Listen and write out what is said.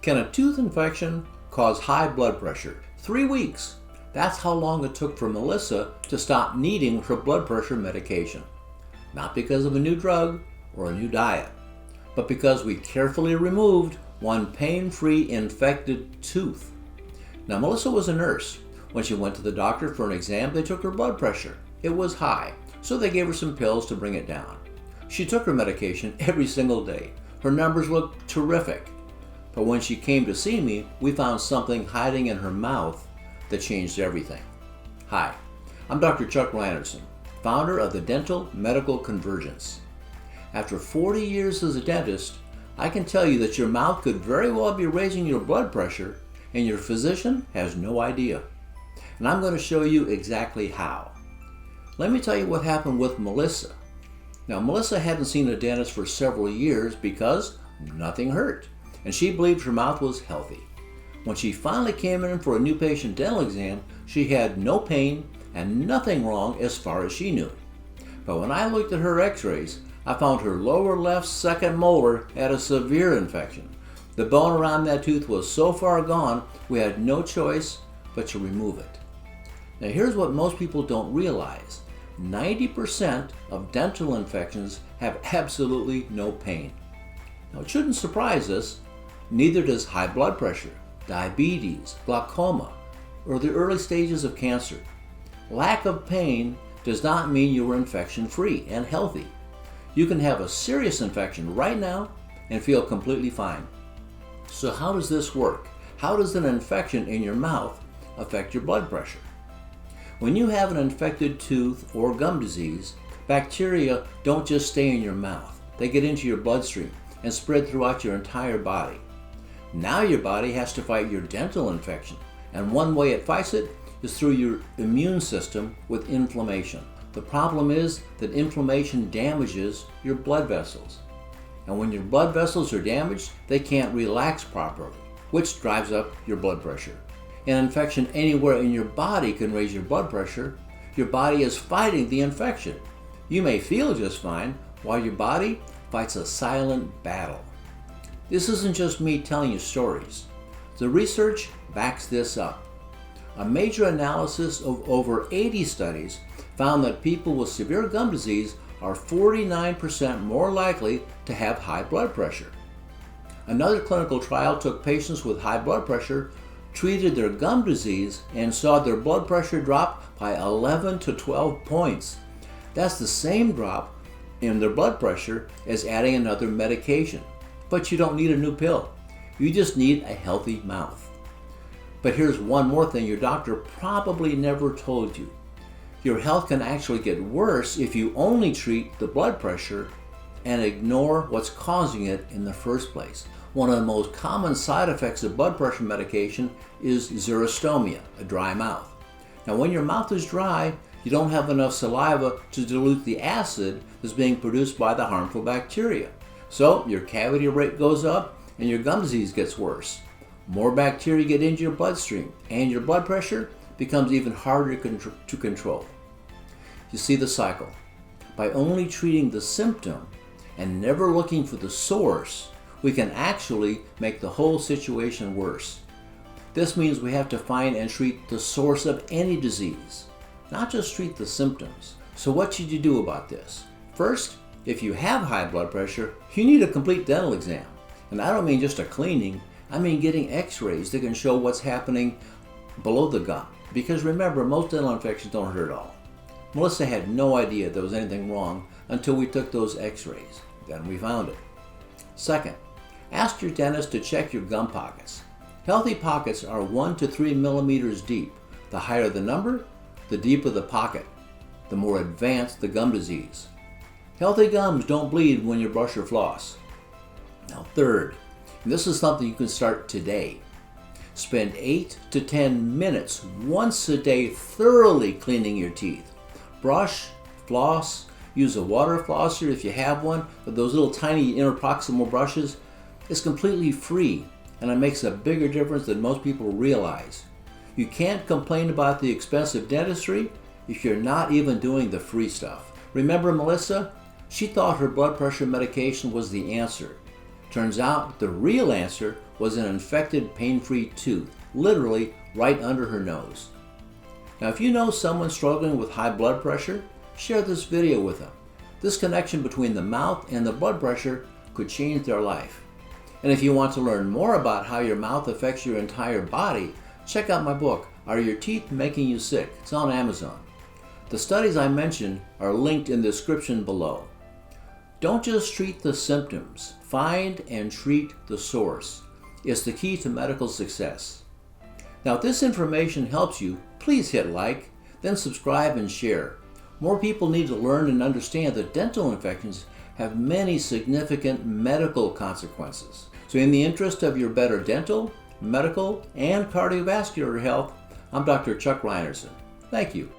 Can a tooth infection cause high blood pressure? 3 weeks. That's how long it took for Melissa to stop needing her blood pressure medication. Not because of a new drug or a new diet, but because we carefully removed one pain-free infected tooth. Now, Melissa was a nurse. When she went to the doctor for an exam, they took her blood pressure. It was high, so they gave her some pills to bring it down. She took her medication every single day. Her numbers looked terrific. But when she came to see me, we found something hiding in her mouth that changed everything. Hi, I'm Dr. Chuck Reinertsen, founder of the Dental Medical Convergence. After 40 years as a dentist, I can tell you that your mouth could very well be raising your blood pressure and your physician has no idea. And I'm going to show you exactly how. Let me tell you what happened with Melissa. Now, Melissa hadn't seen a dentist for several years because nothing hurt, and she believed her mouth was healthy. When she finally came in for a new patient dental exam, she had no pain and nothing wrong as far as she knew. But when I looked at her x-rays, I found her lower left second molar had a severe infection. The bone around that tooth was so far gone, we had no choice but to remove it. Now, here's what most people don't realize. 90% of dental infections have absolutely no pain. Now, it shouldn't surprise us. Neither does high blood pressure, diabetes, glaucoma, or the early stages of cancer. Lack of pain does not mean you are infection-free and healthy. You can have a serious infection right now and feel completely fine. So how does this work? How does an infection in your mouth affect your blood pressure? When you have an infected tooth or gum disease, bacteria don't just stay in your mouth. They get into your bloodstream and spread throughout your entire body. Now your body has to fight your dental infection, and one way it fights it is through your immune system with inflammation. The problem is that inflammation damages your blood vessels. And when your blood vessels are damaged, they can't relax properly, which drives up your blood pressure. An infection anywhere in your body can raise your blood pressure. Your body is fighting the infection. You may feel just fine while your body fights a silent battle. This isn't just me telling you stories. The research backs this up. A major analysis of over 80 studies found that people with severe gum disease are 49% more likely to have high blood pressure. Another clinical trial took patients with high blood pressure, treated their gum disease, and saw their blood pressure drop by 11 to 12 points. That's the same drop in their blood pressure as adding another medication. But you don't need a new pill. You just need a healthy mouth. But here's one more thing your doctor probably never told you. Your health can actually get worse if you only treat the blood pressure and ignore what's causing it in the first place. One of the most common side effects of blood pressure medication is xerostomia, a dry mouth. Now, when your mouth is dry, you don't have enough saliva to dilute the acid that's being produced by the harmful bacteria. So your cavity rate goes up and your gum disease gets worse. More bacteria get into your bloodstream and your blood pressure becomes even harder to control. You see the cycle. By only treating the symptom and never looking for the source, we can actually make the whole situation worse. This means we have to find and treat the source of any disease, not just treat the symptoms. So what should you do about this? First, if you have high blood pressure, you need a complete dental exam. And I don't mean just a cleaning, I mean getting x-rays that can show what's happening below the gum. Because remember, most dental infections don't hurt at all. Melissa had no idea there was anything wrong until we took those x-rays. Then we found it. Second, ask your dentist to check your gum pockets. Healthy pockets are 1 to 3 millimeters deep. The higher the number, the deeper the pocket, the more advanced the gum disease. Healthy gums don't bleed when you brush or floss. Now, third, and this is something you can start today. Spend 8 to 10 minutes once a day thoroughly cleaning your teeth. Brush, floss, use a water flosser if you have one, but those little tiny interproximal brushes. It's completely free, and it makes a bigger difference than most people realize. You can't complain about the expensive dentistry if you're not even doing the free stuff. Remember Melissa? She thought her blood pressure medication was the answer. Turns out the real answer was an infected, pain-free tooth, literally right under her nose. Now, if you know someone struggling with high blood pressure, share this video with them. This connection between the mouth and the blood pressure could change their life. And if you want to learn more about how your mouth affects your entire body, check out my book, Are Your Teeth Making You Sick? It's on Amazon. The studies I mentioned are linked in the description below. Don't just treat the symptoms, find and treat the source. It's the key to medical success. Now, if this information helps you, please hit like, then subscribe and share. More people need to learn and understand that dental infections have many significant medical consequences. So in the interest of your better dental, medical, and cardiovascular health, I'm Dr. Chuck Reinertsen. Thank you.